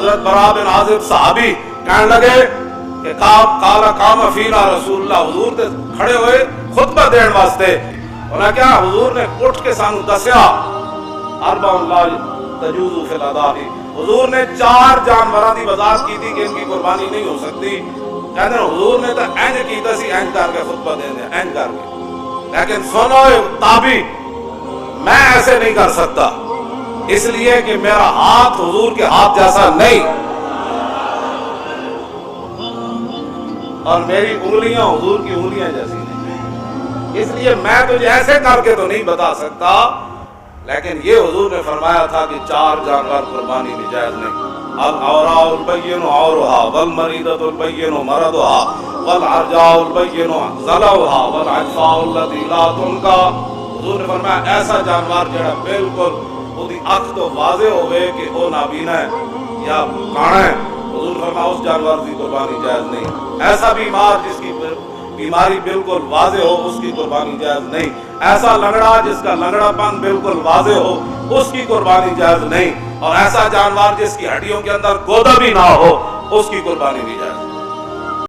حضرت برا بن عازب صحابی کہنے لگے کہ کالا کام فینا رسول اللہ، حضور تے کھڑے ہوئے خطبہ دین واسطے، انہاں کیا حضور نے اٹھ کے سانو دسیا اربع لا تجوز فی الاضاحی، حضور نے 4 جانوراں دی وضاحت کی تھی کہ ان کی قربانی نہیں ہو سکتی، کہتے ہیں حضور نے تو اینج کیتا سی، اینج کر کے خطبہ دینے، اینج کر کے، لیکن سنو تابی میں ایسے نہیں کر سکتا، اس لیے کہ میرا ہاتھ حضور کے ہاتھ جیسا نہیں، اور میری انگلیاں حضور کی انگلیاں جیسی نہیں، اس لیے میں تجھے ایسے کر کے تو نہیں بتا سکتا، لیکن یہ حضور نے فرمایا تھا کہ 4 جانور قربانی میں جائز نہیں، العوراء البین عورها والمریضۃ البین مرضها والعرجاء البین ضلعها والعجفاء التي لا تنقى، حضور نے فرمایا ایسا جانور جڑا بالکل اودی اکھ تو واضح ہوئے کہ وہ نابینا ہے یا کانا ہے، حضور نے فرمایا اس جانور کی قربانی جائز نہیں، ایسا بیمار جس کی بیماری بالکل واضح ہو اس کی قربانی جائز نہیں، ایسا لنگڑا جس کا لنگڑا پن بالکل واضح ہو اس کی قربانی جائز نہیں، اور ایسا جانور جس کی ہڈیوں کے اندر گودا بھی نہ ہو اس کی قربانی بھی جائز